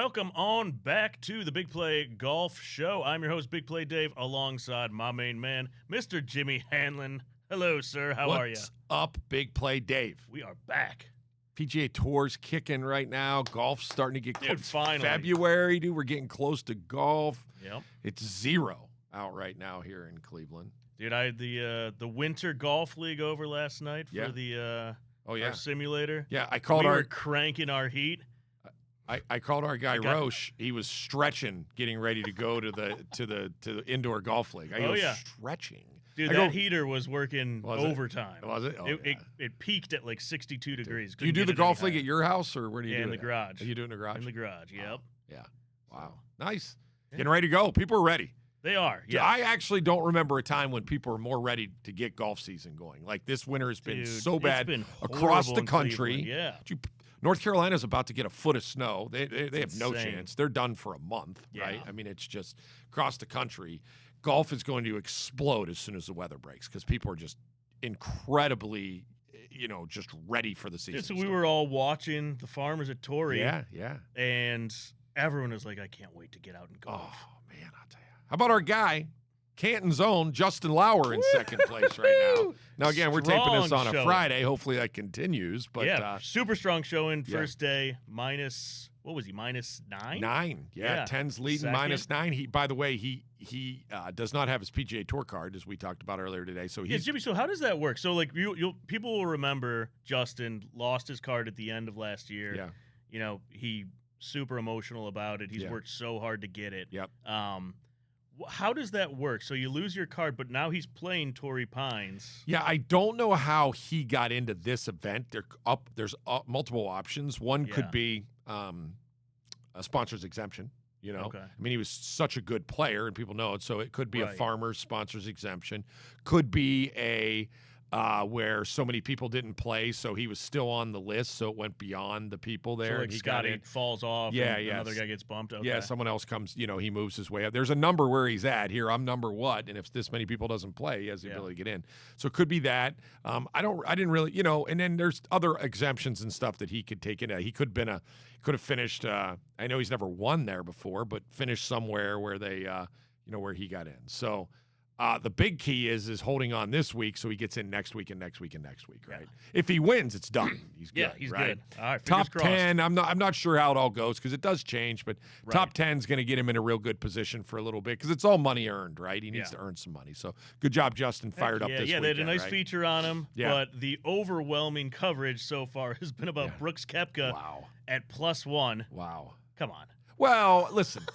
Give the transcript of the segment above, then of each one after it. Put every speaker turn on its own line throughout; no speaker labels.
Welcome on back to the Big Play Golf Show. I'm your host, Big Play Dave, alongside my main man, Mr. Jimmy Hanlin. Hello, sir. How are you?
What's up, Big Play Dave?
We are back.
PGA Tour's kicking right now. Golf's starting to get close.
Dude, finally.
February, dude, we're getting close to golf.
Yep.
It's 0 out right now here in Cleveland.
Dude, I had the Winter Golf League over last night for the our simulator.
Yeah, I called
we were cranking our heat.
I called our guy Roche. He was stretching, getting ready to go to the indoor golf league. I was stretching.
Dude, that heater was working overtime.
Was it? Oh,
it peaked at like 62 degrees.
Do you do the golf league at your house, or where do you do it?
In the garage.
Are you doing it in the garage?
In the garage, yep.
Yeah. Wow. Nice. Yeah. Getting ready to go. People are ready.
They are, yeah.
I actually don't remember a time when people are more ready to get golf season going. Like, this winter has been so bad across the country.
Yeah.
North Carolina's about to get a foot of snow. They have no chance. They're done for a month, right? I mean, it's just across the country. Golf is going to explode as soon as the weather breaks because people are just incredibly, just ready for the season.
Yeah, so we were all watching the Farmers at Torrey.
Yeah.
And everyone was like, I can't wait to get out and golf.
Oh, man, I'll tell you. How about our guy, Canton's own Justin Lauer, in second place right now? Now, again, we're taping this on a Friday. Hopefully that continues. But
super strong showing. First day, minus, what was he, -9?
9. Yeah, 10's leading, -9. He, by the way, he does not have his PGA Tour card, as we talked about earlier today. So
Jimmy, so how does that work? So, like, people will remember Justin lost his card at the end of last year. Yeah. He super emotional about it. He's worked so hard to get it.
Yep.
How does that work? So you lose your card, but now he's playing Torrey Pines.
Yeah, I don't know how he got into this event. There's multiple options. One could be a sponsor's exemption.
Okay.
I mean, he was such a good player, and people know it. So it could be a farmer's sponsor's exemption. Could be a where so many people didn't play, so he was still on the list, so it went beyond the people there.
So like Scotty falls off, and another guy gets bumped. Okay.
Yeah, someone else comes, he moves his way up. There's a number where he's at. Here, I'm number what, and if this many people doesn't play, he has the ability to get in. So it could be that. I didn't really, and then there's other exemptions and stuff that he could take in. He could have finished, I know he's never won there before, but finished somewhere where they, where he got in. So the big key is holding on this week so he gets in next week and next week and next week, right? If he wins, it's done. He's good.
Yeah, he's
right?
good. All right,
top
crossed.
10. I'm not sure how it all goes because it does change, but top 10 is going to get him in a real good position for a little bit because it's all money earned, right? He needs to earn some money. So good job, Justin. Fired up this weekend.
Yeah, they had a nice feature on him, but the overwhelming coverage so far has been about Brooks Koepka at +1.
Wow.
Come on.
Well, listen,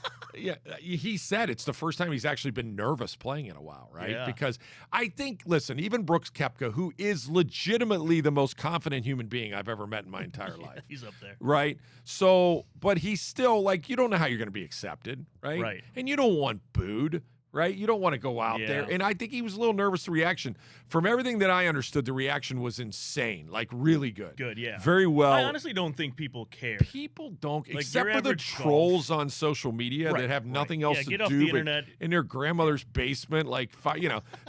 he said it's the first time he's actually been nervous playing in a while, right?
Yeah.
Because I think, listen, even Brooks Koepka, who is legitimately the most confident human being I've ever met in my entire life.
He's up there.
Right? So, but he's still, like, you don't know how you're going to be accepted, right?
Right.
And you don't want booed. Right? You don't want to go out there. And I think he was a little nervous, the reaction. From everything that I understood, the reaction was insane. Like, really good.
Good, yeah.
Very well.
I honestly don't think people care.
People don't, like, except for the trolls on social media that have nothing else to
get
do
off the internet.
In their grandmother's basement. Like,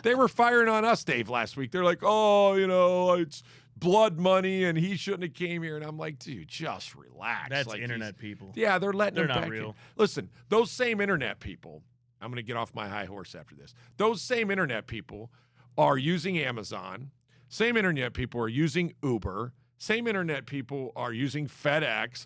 they were firing on us, Dave, last week. They're like, it's blood money and he shouldn't have came here. And I'm like, dude, just relax.
That's
like,
internet people.
Yeah, they're letting them
not
back
real.
in. Listen, those same internet people, I'm going to get off my high horse after this. Those same internet people are using Amazon. Same internet people are using Uber. Same internet people are using FedEx.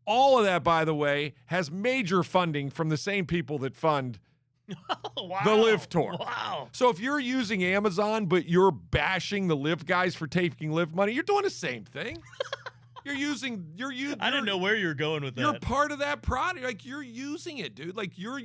All of that, by the way, has major funding from the same people that fund the LIV Tour.
Wow.
So if you're using Amazon, but you're bashing the LIV guys for taking LIV money, you're doing the same thing. I didn't
know where you were going with that.
You're part of that product. Like, you're using it, dude. Like, you're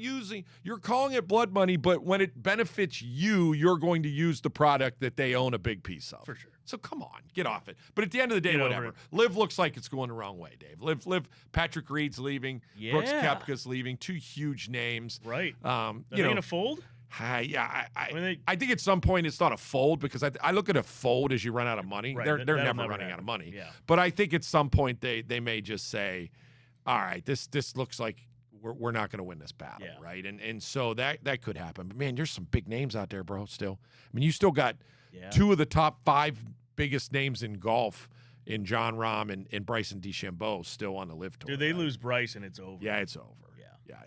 calling it blood money, but when it benefits you, you're going to use the product that they own a big piece of.
For sure.
So come on, get off it. But at the end of the day, whatever. LIV looks like it's going the wrong way, Dave. LIV, Patrick Reed's leaving.
Yeah.
Brooks Koepka's leaving. Two huge names.
Right. Are they going to fold?
I think at some point it's not a fold because I look at a fold as you run out of money.
Right,
They're never running out of money.
Yeah.
But I think at some point they may just say, all right, this looks like we're not going to win this battle, right? And so that could happen. But man, there's some big names out there, bro. Still, I mean, you still got two of the top 5 biggest names in golf in John Rahm and Bryson DeChambeau still on the LIV Tour.
Dude, they lose Bryson, it's over.
Yeah, it's over.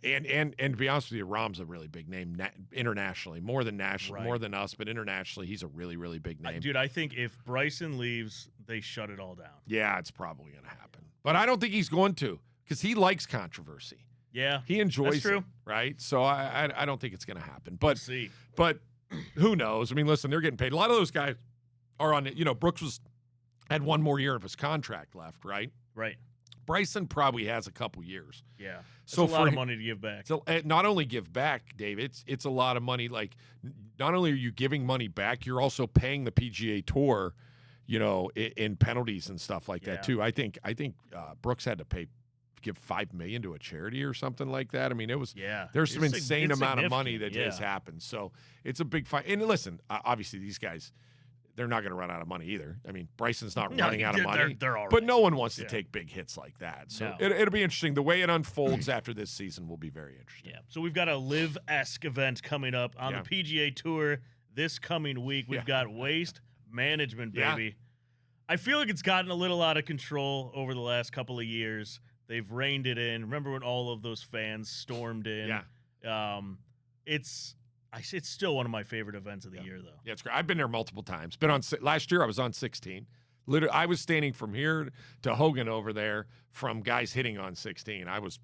Yeah. And to be honest with you, Rahm's a really big name internationally, more than nationally, more than us, but internationally, he's a really, really big name.
Dude, I think if Bryson leaves, they shut it all down.
Yeah, it's probably going to happen. But I don't think he's going to because he likes controversy.
Yeah.
He enjoys
that's true.
it, right? So I don't think it's going to happen. But,
we'll see.
But who knows? I mean, listen, they're getting paid. A lot of those guys are on it. You know, Brooks had one more year of his contract left, right?
Right.
Bryson probably has a couple years.
Yeah. That's
so
a lot of money to give back.
So not only give back, Dave, it's a lot of money. Like, not only are you giving money back, you're also paying the PGA Tour, you know, in penalties and stuff like that too. I think Brooks had to give $5 million to a charity or something like that. I mean, it was there's some insane amount of money that has happened. So it's a big fight. And listen, obviously these guys, they're not going to run out of money either. I mean, Bryson's not running out of money,
they're all right.
but no one wants to take big hits like that. So it'll be interesting. The way it unfolds after this season will be very interesting.
Yeah. So we've got a LIV-esque event coming up on the PGA Tour this coming week. We've got Waste Management, baby. I feel like it's gotten a little out of control over the last couple of years. They've reined it in. Remember when all of those fans stormed in? Yeah. It's still one of my favorite events of the year, though.
Yeah, it's great. I've been there multiple times. Been on last year. I was on 16. Literally, I was standing from here to Hogan over there from guys hitting on 16. I was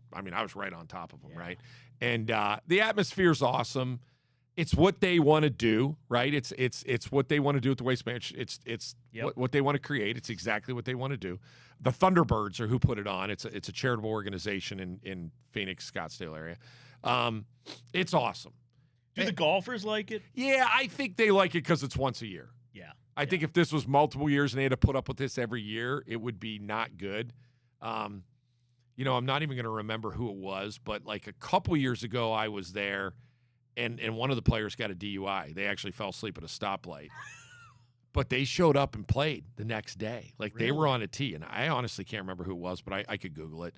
right on top of them, right? And the atmosphere's awesome. It's what they want to do, right? It's what they want to do with the Waste Management. It's what they want to create. It's exactly what they want to do. The Thunderbirds are who put it on. It's a charitable organization in Phoenix, Scottsdale area. It's awesome.
Do the golfers like it?
Yeah, I think they like it because it's once a year.
Yeah.
I think if this was multiple years and they had to put up with this every year, it would be not good. You know, I'm not even going to remember who it was, but like a couple years ago, I was there, and one of the players got a DUI. They actually fell asleep at a stoplight. But they showed up and played the next day. Like, they were on a tee, and I honestly can't remember who it was, but I could Google it.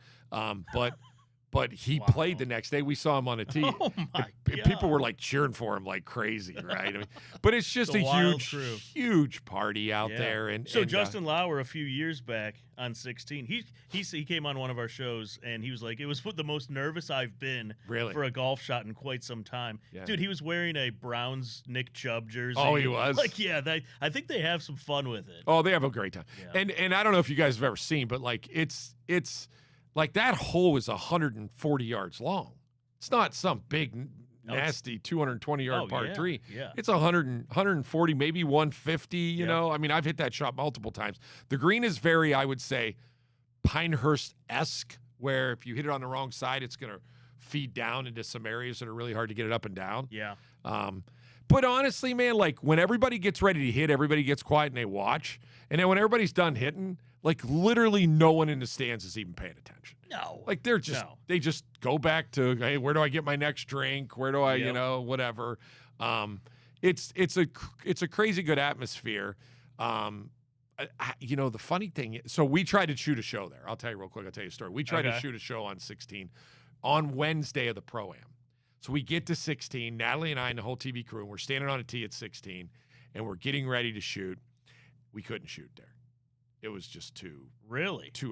But he played the next day. We saw him on a tee.
Oh, my God.
People were, like, cheering for him like crazy, right? I mean, but it's just a huge party out there. And
Justin Lauer, a few years back on 16, he came on one of our shows, and he was like, it was the most nervous I've been for a golf shot in quite some time. Yeah. Dude, he was wearing a Browns Nick Chubb jersey.
Oh, he was?
Like, I think they have some fun with it.
Oh, they have a great time. Yeah. And I don't know if you guys have ever seen, but, like, it's like that hole is 140 yards long. It's not some big, nasty 220-yard par 3.
Yeah.
It's 140, maybe 150, you know. I mean, I've hit that shot multiple times. The green is very, I would say, Pinehurst-esque, where if you hit it on the wrong side, it's going to feed down into some areas that are really hard to get it up and down.
Yeah.
But honestly, man, like when everybody gets ready to hit, everybody gets quiet and they watch. And then when everybody's done hitting, like literally no one in the stands is even paying attention.
No.
Like they just go back to, hey, where do I get my next drink? Where do I, you know, whatever. It's a crazy good atmosphere. You know, the funny thing, so we tried to shoot a show there. I'll tell you real quick. I'll tell you a story. We tried to shoot a show on 16 on Wednesday of the Pro-Am. So we get to 16, Natalie and I and the whole TV crew, and we're standing on a tee at 16, and we're getting ready to shoot. We couldn't shoot there. It was just too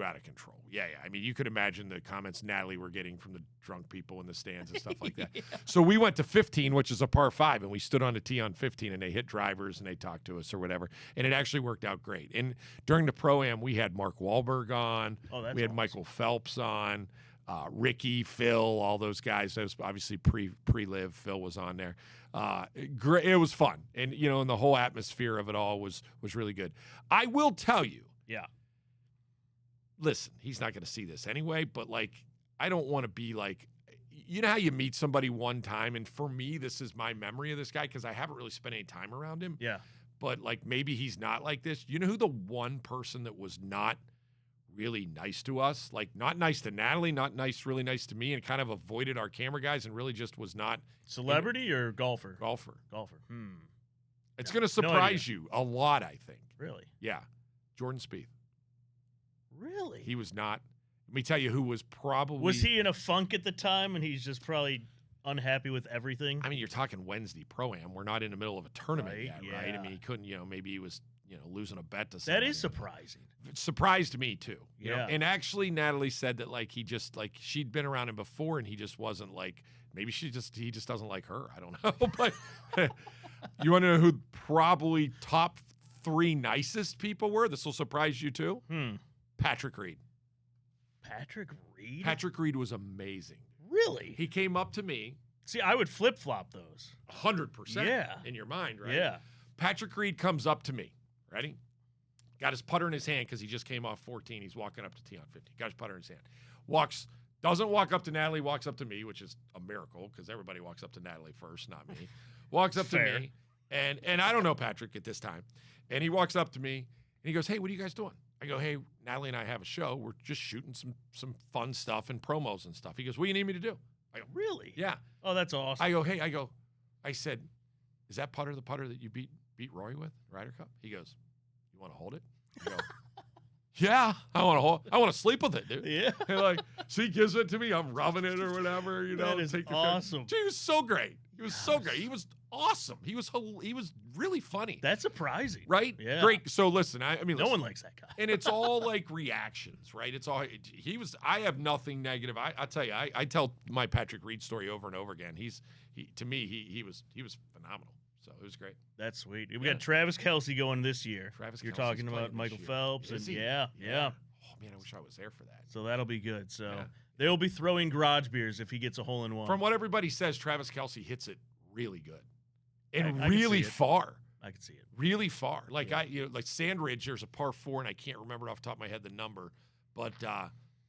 out of control. Yeah. I mean, you could imagine the comments Natalie were getting from the drunk people in the stands and stuff like that. So we went to 15, which is a par 5, and we stood on a tee on 15, and they hit drivers, and they talked to us or whatever, and it actually worked out great. And during the Pro-Am, we had Mark Wahlberg on. We had Michael Phelps on. Ricky, Phil, all those guys. That was obviously pre-live. Phil was on there. Great. It was fun, and you know, and the whole atmosphere of it all was really good. I will tell you.
Yeah.
Listen, he's not going to see this anyway, but like, I don't want to be like, you know how you meet somebody one time, and for me, this is my memory of this guy because I haven't really spent any time around him.
Yeah.
But like, maybe he's not like this. You know who the one person that was not really nice to us, like not nice to Natalie, not nice, really nice to me, and kind of avoided our camera guys and really just was not
celebrity or golfer?
Golfer. It's
Yeah.
going to surprise you a lot, I think.
Really?
Yeah. Jordan Spieth.
Really?
He was not. Let me tell you who was probably.
Was he in a funk at the time and he's just probably unhappy with everything?
I mean, you're talking Wednesday Pro-Am. We're not in the middle of a tournament yet, right?
Yeah.
I mean, he couldn't, you know, maybe he was, losing a bet to somebody.
That is surprising.
It surprised me too. You know?
Yeah.
And actually, Natalie said that like he just like she'd been around him before, and he just wasn't like maybe he just doesn't like her. I don't know. But you want to know who probably top 3 nicest people were? This will surprise you too. Patrick Reed.
Patrick Reed?
Patrick Reed was amazing.
Really?
He came up to me.
See, I would flip-flop those.
100%.
Yeah.
In your mind, right?
Yeah.
Patrick Reed comes up to me. Ready? Got his putter in his hand because he just came off 14. He's walking up to tee on 50. Got his putter in his hand. Doesn't walk up to Natalie, walks up to me, which is a miracle because everybody walks up to Natalie first, not me. Walks up to me, and I don't know Patrick at this time. And he walks up to me, and he goes, hey, what are you guys doing? I go, hey, Natalie and I have a show. We're just shooting some fun stuff and promos and stuff. He goes, what do you need me to do? I go,
really?
Yeah.
Oh, that's awesome.
I said, is that putter the putter that you beat Roy with, Ryder Cup? He goes, you want to hold it? I go, yeah, I want to sleep with it, dude.
Yeah.
So he gives it to me. I'm rubbing it or whatever,
That is awesome.
Dude, he was so great. He was so great. He was awesome. He was really funny.
That's surprising.
Right?
Yeah.
Great. So listen, I mean,
no one likes that guy.
And it's all like reactions, right? It's all, I have nothing negative. I'll tell you, I tell my Patrick Reed story over and over again. To me, he was phenomenal. So it was great.
That's sweet. We got Travis Kelce going this year. You're talking about Michael Phelps. And yeah.
Oh, man, I wish I was there for that.
So that'll be good. So they'll be throwing garage beers if he gets a hole-in-one.
From what everybody says, Travis Kelce hits it really good. And
I
really far.
I can see it.
Really far. Like like Sandridge, there's a par 4, and I can't remember off the top of my head the number. But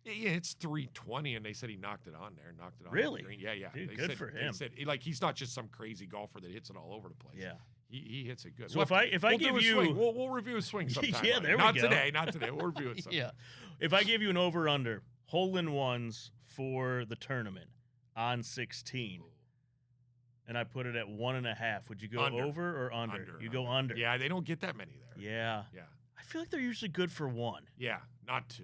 it's 320, and they said he knocked it on there.
Really?
The green. Yeah.
Dude, good for him.
They said like he's not just some crazy golfer that hits it all over the place.
Yeah.
He hits it good.
So if I give you,
we'll review his swing sometime.
Yeah, there we
go. Not today. We'll review it sometime.
Yeah. If I give you an over/under hole-in-ones for the tournament on 16, and I put it at 1.5, would you go over or under? You go under.
Yeah, they don't get that many there.
Yeah. I feel like they're usually good for 1.
Yeah, not 2.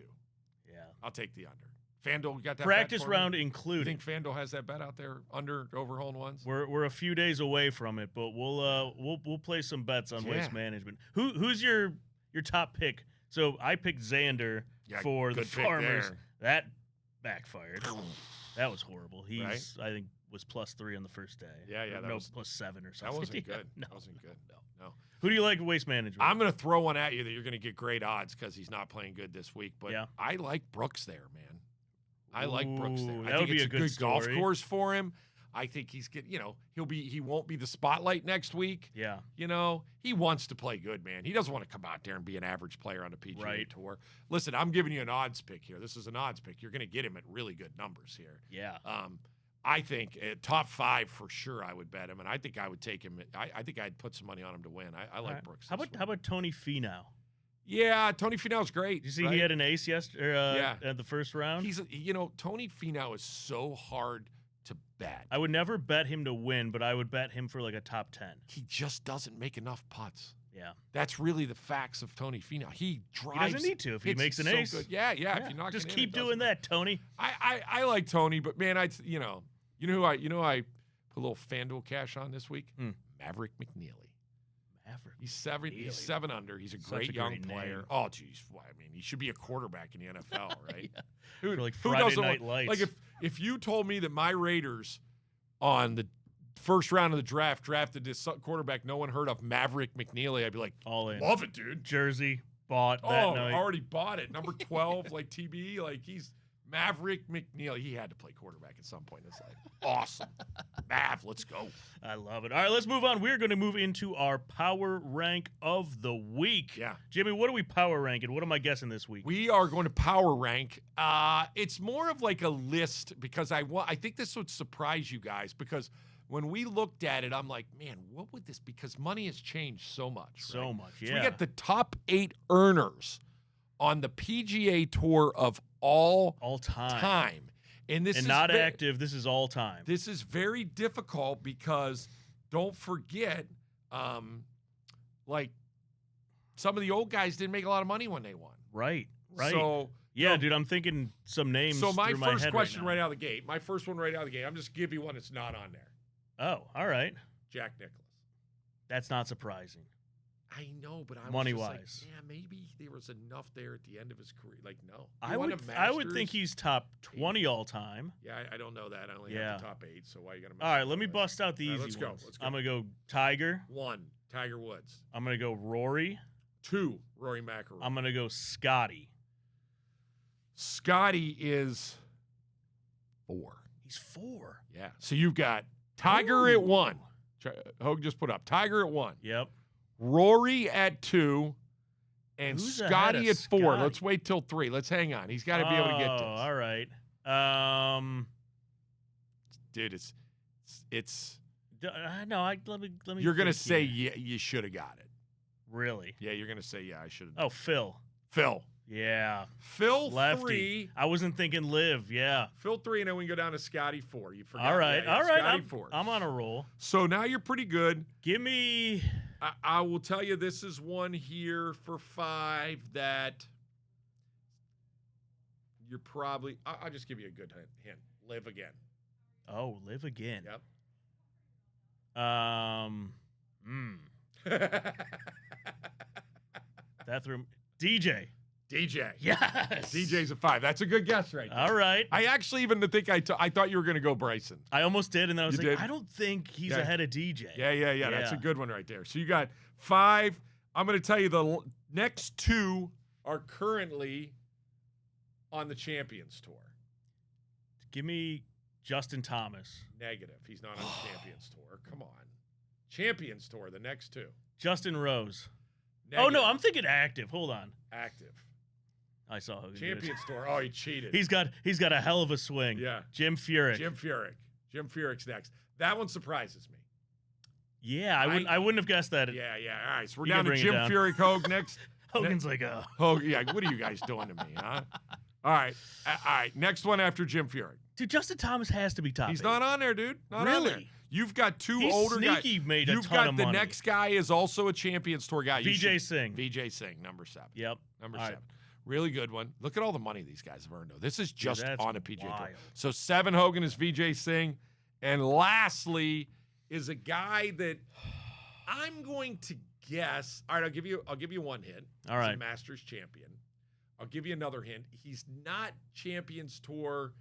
Yeah, I'll take the under. FanDuel got that
practice round included.
You think FanDuel has that bet out there under over hole-in-ones?
We're a few days away from it, but we'll play some bets on Waste Management. Who's your top pick? So I picked Xander for the Farmers. That backfired. That was horrible. He's I think was +3 on the first day.
Yeah, that was
+7 or something.
That wasn't good.
No,
that wasn't good. No.
Who do you like at Waste Management?
I'm going to throw one at you that you're going to get great odds because he's not playing good this week. But I like Brooks there, man. I like Brooks there.
That would be a good
golf course for him. I think he's good. He won't be the spotlight next week.
Yeah.
He wants to play good, man. He doesn't want to come out there and be an average player on the PGA Tour. Listen, I'm giving you an odds pick here. This is an odds pick. You're going to get him at really good numbers here.
Yeah.
I think top 5 for sure. I would bet him, and I think I would take him. I think I'd put some money on him to win. I like Brooks.
How about Tony Finau?
Yeah, Tony Finau's great.
Did you see he had an ace yesterday at the first round?
He's Tony Finau is so hard to bet.
I would never bet him to win, but I would bet him for like a top 10.
He just doesn't make enough putts.
Yeah.
That's really the facts of Tony Finau. He drives.
He doesn't need to if he makes an ace.
Good. Yeah. If you're not
just keep doing that, Tony.
I like Tony, but man, you know who I put a little FanDuel cash on this week? Maverick McNeely. He's 7 under. He's a great young player. Oh, geez. He should be a quarterback in the NFL, right?
Who Friday Night Lights.
Like if you told me that my Raiders on the first round of the draft drafted this quarterback no one heard of, Maverick McNeely, I'd be like,
all in.
Love it, dude.
Jersey bought that night.
Already bought it. Number 12, like TB, like he's Maverick McNeely. He had to play quarterback at some point in his life. Awesome. Mav, let's go.
I love it. All right, let's move on. We're going to move into our power rank of the week.
Yeah.
Jimmy, what are we power ranking? What am I guessing this week?
We are going to power rank. It's more of like a list because I think this would surprise you guys because when we looked at it, I'm like, man, what would this? Because money has changed so much.
So much, yeah.
So we got the top 8 earners on the PGA Tour of all time. And this is
not active. This is all time.
This is very difficult because don't forget, like some of the old guys didn't make a lot of money when they won.
Right.
So
dude, I'm thinking some names.
So my first
head
question
right
out of the gate. My first one right out of the gate. I'm just give you one that's not on there.
Oh, all right.
Jack Nicklaus.
That's not surprising.
I know, but I
money
was
wise.
Like, yeah, maybe there was enough there at the end of his career. Like, no.
I would think he's top 20 all time.
Yeah, I don't know that. I only have the top 8, so why you got to mess
All right, let me bust out the easy
ones.
Let's go. I'm
going
to go Tiger.
1, Tiger Woods.
I'm going to go Rory.
2, Rory McIlroy.
I'm going to go Scotty.
Scotty is 4.
He's 4.
Yeah. So you've got Tiger at 1. Hogue just put up. Tiger at 1.
Yep.
Rory at 2. And
Who's
Scotty at 4.
Scotty?
Let's wait till 3. Let's hang on. He's got to be able to get this.
All right.
Dude, it's.
No, let me.
You're gonna say you should have got it.
Really?
Yeah, you're gonna say I should have.
Oh, Phil. Yeah.
Phil
Lefty.
3.
I wasn't thinking Liv. Yeah.
Phil 3, and then we can go down to Scotty 4. You forgot.
All right.
Yeah,
all right.
Scotty 4.
I'm on a roll.
So now you're pretty good.
Give me.
I will tell you, this is one here for 5 that you're probably. I'll just give you a good hint. Live again.
Oh, Live again.
Yep.
That threw DJ. Yes.
DJ's a 5. That's a good guess right there.
All right.
I actually even think I thought you were going to go Bryson.
I almost did, and then I was
You
like,
did?
I don't think he's ahead of DJ.
Yeah. That's a good one right there. So you got 5. I'm going to tell you the next 2 are currently on the Champions Tour.
Give me Justin Thomas.
Negative. He's not on the Champions Tour. Come on. Champions Tour, the next 2.
Justin Rose.
Negative.
Oh, no, I'm thinking active. Hold on.
Active.
I saw who
Champions Tour. Oh, he cheated.
He's got a hell of a swing.
Yeah.
Jim Furyk.
Jim Furyk's next. That one surprises me.
Yeah, I wouldn't have guessed that.
Yeah. All right, so we're down to Jim Furyk, Hogue next.
Hogan's like, oh.
Hogue, yeah, what are you guys doing to me, huh? All right. Next one after Jim Furyk.
Dude, Justin Thomas has to be top.
He's
8.
not on there, dude. Not on there. You've got 2 older guys.
Made a
You've
ton
got
of
the
money.
next guy is also a Champions Tour guy.
Vijay Singh.
Vijay Singh, number 7.
Yep.
Number
All
7.
right.
Really good one. Look at all the money these guys have earned, though. This is just on a PGA Tour.
wild.
So 7 Hogan is Vijay Singh. And lastly is a guy that I'm going to guess. All right, I'll give you one hint.
All right.
He's a Masters champion. I'll give you another hint. He's not Champions Tour.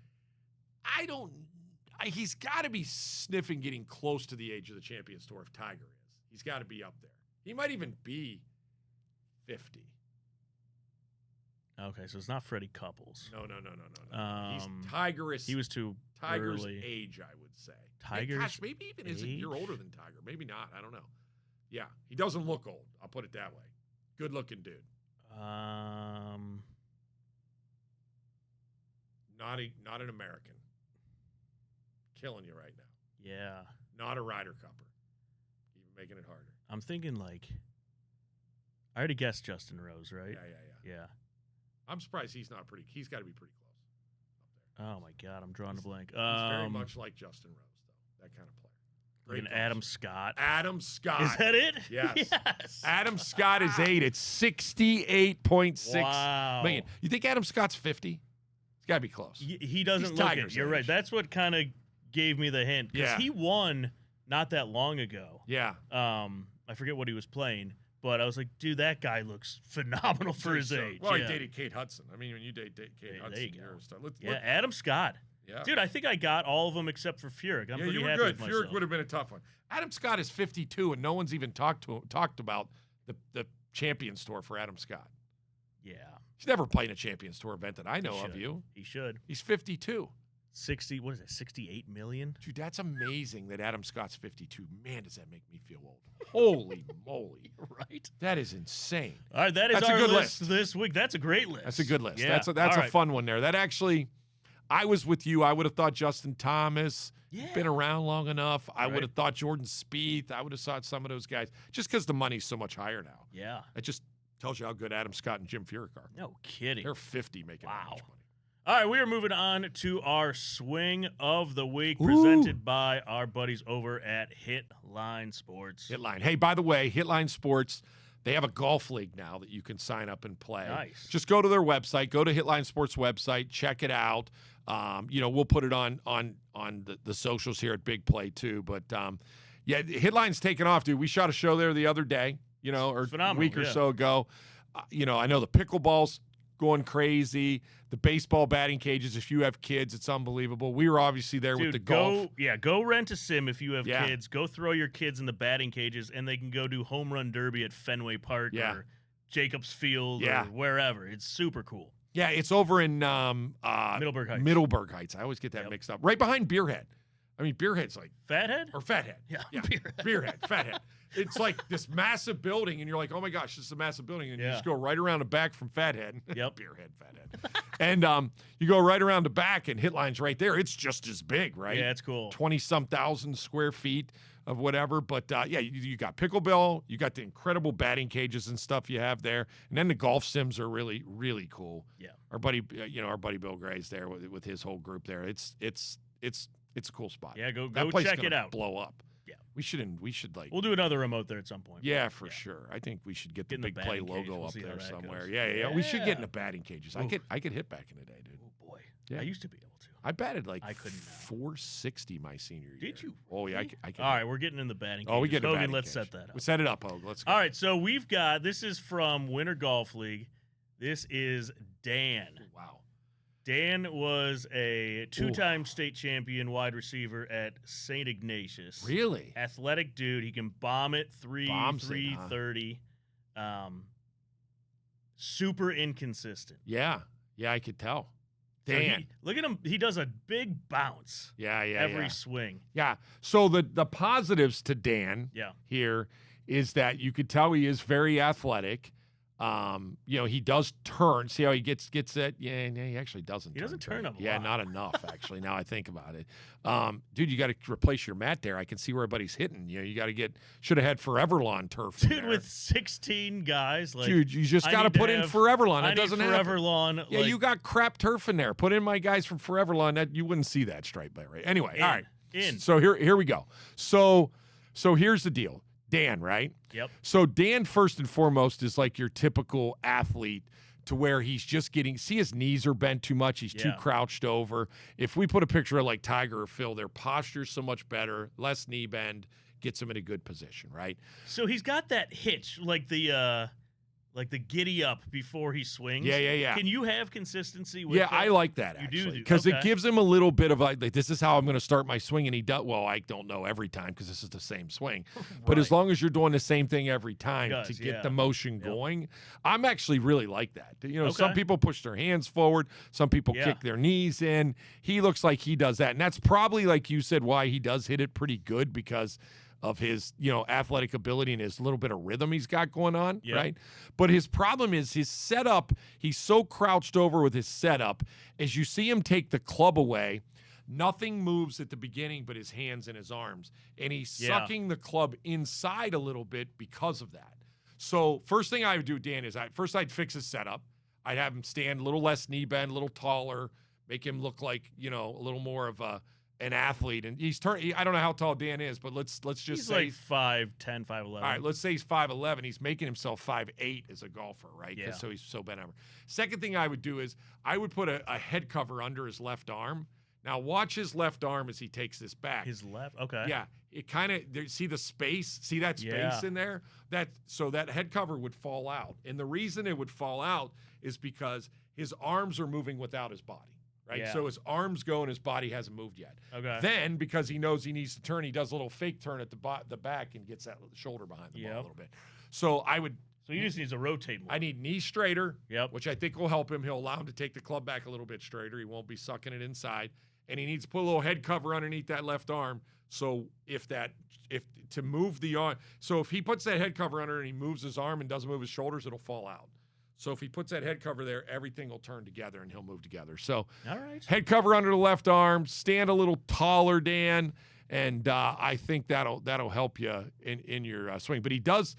He's got to be sniffing getting close to the age of the Champions Tour if Tiger is. He's got to be up there. He might even be 50.
Okay, so it's not Freddie Couples.
No. He's Tiger's.
He was too
Tiger's
early.
age, I would say.
Tiger's
Gosh, maybe even is a year older than Tiger. Maybe not. I don't know. Yeah, he doesn't look old. I'll put it that way. Good looking dude. Not an American. Killing you right now.
Yeah.
Not a Ryder Cupper. Even making it harder.
I'm thinking like. I already guessed Justin Rose, right?
Yeah. I'm surprised he's not pretty. He's got to be pretty close up there.
Oh my God, I'm drawing a blank.
He's very much like Justin Rose, though. That kind of player.
Like an Adam Scott.
Adam Scott.
Is that it?
Yes. Adam Scott is 8. It's 68.6 million. You think Adam Scott's 50? It's got to be close.
He doesn't look it. You're right. That's what kind of gave me the hint. Because he won not that long ago.
Yeah.
I forget what he was playing. But I was like, dude, that guy looks phenomenal for his age.
Well, he dated Kate Hudson. I mean, when you date Kate Hudson, you're a star.
Adam Scott.
Yeah.
Dude, I think I got all of them except for Furyk. I'm pretty
you were
happy
good.
with myself.
Furyk would have been a tough one. Adam Scott is 52, and no one's even talked about the Champions Tour for Adam Scott.
Yeah.
He's never played a Champions Tour event that I know of.
He should.
He's 52.
60, what is it, 68 million?
Dude, that's amazing that Adam Scott's 52. Man, does that make me feel old. Holy moly.
Right?
That is insane.
All right, that's
our
a good
list
this week. That's a great list.
That's a good list.
Yeah.
That's a fun one there. That actually, I was with you. I would have thought Justin Thomas, been around long enough. I would have thought Jordan Spieth. I would have thought some of those guys, just because the money's so much higher now.
Yeah.
It just tells you how good Adam Scott and Jim Furyk are.
No kidding.
They're 50 making that much money.
All right, we are moving on to our swing of the week, presented by our buddies over at Hitline Sports.
Hitline. Hey, by the way, Hitline Sports, they have a golf league now that you can sign up and play.
Nice.
Just go to their website, go to Hitline Sports website, check it out. We'll put it on the socials here at Big Play too. But Hitline's taken off, dude. We shot a show there the other day. or a
phenomenal,
week or so ago. I know the pickleball's going crazy. The baseball batting cages, if you have kids, it's unbelievable. We were obviously there with the golf.
Go rent a sim if you have kids. Go throw your kids in the batting cages, and they can go do home run derby at Fenway Park or Jacobs Field or wherever. It's super cool.
Yeah, it's over in
Middleburg Heights.
Middleburg Heights. I always get that mixed up. Right behind Beerhead. I mean, Beerhead's like...
Fathead?
Or Fathead.
Yeah.
Beerhead, Fathead. It's like this massive building, and you're like, oh, my gosh, this is a massive building. And you just go right around the back from Fathead.
Yep.
Beerhead, Fathead. And you go right around the back, and Hitline's right there. It's just as big, right?
Yeah, it's cool.
20-some thousand square feet of whatever. But, you got pickleball. You got the incredible batting cages and stuff you have there. And then the golf sims are really, really cool.
Yeah.
Our buddy Bill Gray's there with his whole group there. It's a cool spot.
Yeah, go
place
check it out.
Blow up.
Yeah.
We should like.
We'll do another remote there at some point.
Yeah, for sure. I think we should get the Big Play logo up there somewhere.
Goes.
Yeah. We should get in the batting cages. I could hit back in the day, dude.
Oh boy.
Yeah.
I used to be able to.
I batted like
I couldn't
460 my senior year.
Did you?
Oh yeah, I could.
All right, we're getting in the batting cages.
Oh, we get in the
Hogan,
batting
let's
cage.
set that up.
Let's set it up, Hogan. Let's go.
All right, so this is from Winter Golf League. This is Dan.
Wow.
Dan was a two-time state champion wide receiver at St. Ignatius.
Really?
Athletic dude. He can bomb it 330. Super inconsistent.
Yeah, I could tell.
Dan. So look at him. He does a big bounce. Every swing.
Yeah. So the positives to Dan here is that you could tell he is very athletic. He does turn. See how he gets it? Yeah, he actually doesn't.
He doesn't turn up a
lot. Not enough, actually, now I think about it. Dude, you got to replace your mat there. I can see where everybody's hitting. You got to should have had Forever Lawn turf.
Dude, with 16 guys.
Dude, you just got to put in Forever Lawn. It doesn't have
Forever Lawn.
Yeah, you got crap turf in there. Put in my guys from Forever Lawn. That you wouldn't see that stripe by right. Anyway, all right. So here we go. So here's the deal. Dan, right?
Yep.
So Dan, first and foremost, is like your typical athlete to where he's just see his knees are bent too much. He's too crouched over. If we put a picture of like Tiger or Phil, their posture's so much better, less knee bend, gets him in a good position, right?
So he's got that hitch, like the giddy up before he swings.
Yeah.
Can you have consistency with that?
I like that, actually. Because it gives him a little bit of like, this is how I'm going to start my swing. And he does, well, I don't know every time because this is the same swing. But as long as you're doing the same thing every time to get the motion going, I'm actually really like that. Some people push their hands forward. Some people kick their knees in. He looks like he does that. And that's probably, like you said, why he does hit it pretty good because of his, athletic ability and his little bit of rhythm he's got going on, right? But his problem is his setup. He's so crouched over with his setup. As you see him take the club away, nothing moves at the beginning but his hands and his arms. And he's sucking the club inside a little bit because of that. So first thing I would do, Dan, is I'd fix his setup. I'd have him stand a little less knee bend, a little taller, make him look like, a little more of an athlete. And I don't know how tall Dan is, but let's just say
he's like 5'10", 5'11".
All right, let's say he's 5'11". He's making himself 5'8" as a golfer, right?
Yeah.
So he's so bent over. Second thing I would do is I would put a head cover under his left arm. Now watch his left arm as he takes this back.
His left? Okay.
Yeah. It kind of, see the space? See that space in there? So that head cover would fall out. And the reason it would fall out is because his arms are moving without his body. Right, so his arms go and his body hasn't moved yet.
Okay.
Then, because he knows he needs to turn, he does a little fake turn at the back and gets that shoulder behind the ball a little bit. So
he just needs to rotate more.
I need knee straighter,
Yep.
which I think will help him. He'll allow him to take the club back a little bit straighter. He won't be sucking it inside, and he needs to put a little head cover underneath that left arm. So if to move the arm, so if he puts that head cover under and he moves his arm and doesn't move his shoulders, it'll fall out. So if he puts that head cover there, everything will turn together and he'll move together. So
all right.
Head cover under the left arm, stand a little taller, Dan, and I think that'll help you in your swing. But he does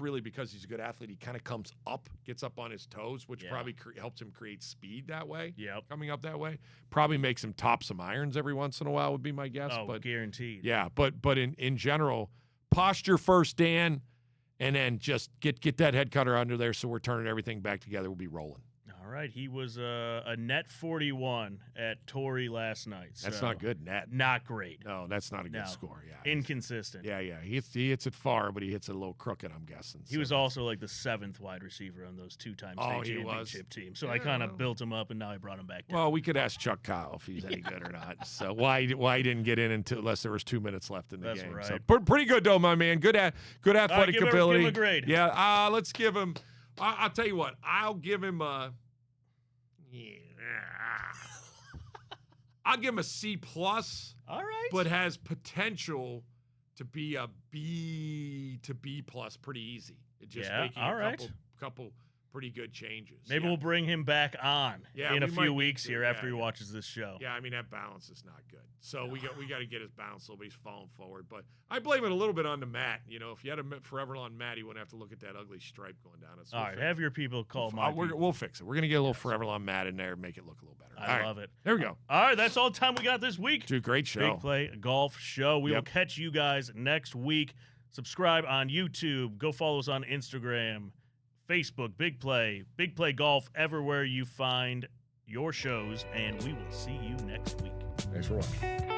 really, because he's a good athlete, he kind of comes up, gets up on his toes, which probably helps him create speed that way.
Yep.
Coming up that way. Probably makes him top some irons every once in a while would be my guess.
Oh,
but
guaranteed.
Yeah, but in general, posture first, Dan. And then just get that head cutter under there so we're turning everything back together. We'll be rolling.
All All right, he was a net 41 at Torrey last night.
That's
so
not good net.
Not great.
No, that's not a good score. Yeah,
inconsistent.
Yeah. He hits it far, but he hits it a little crooked, I'm guessing.
He was also like the 7th wide receiver on those 2-time state championship teams. So I kind of built him up, and now I brought him back down.
Well, we could ask Chuck Kyle if he's any good or not. So why he didn't get in unless there was 2 minutes left in the game.
Right.
So pretty good though, my man. Good athletic ability.
Give him a grade.
Yeah. Let's give him. I'll tell you what. I'll give him a. I'll give him a C+. All
right.
But has potential to be a B to B+ pretty easy. It just making a couple pretty good changes.
Maybe we'll bring him back on in a few weeks here after he watches this show.
Yeah, I mean that balance is not good. So we got to get his balance a little bit. He's falling forward, but I blame it a little bit on the mat. You know, if you had a forever long mat, you wouldn't have to look at that ugly stripe going down it. So
all right, have your people call my people.
We'll fix it. We're gonna get a little forever long mat in there and make it look a little better.
I love it.
There we go.
All right, that's all the time we got this week.
Dude, great show.
Big Play Golf Show. We will catch you guys next week. Subscribe on YouTube. Go follow us on Instagram, Facebook, Big Play Golf, everywhere you find your shows, and we will see you next week.
Thanks for watching.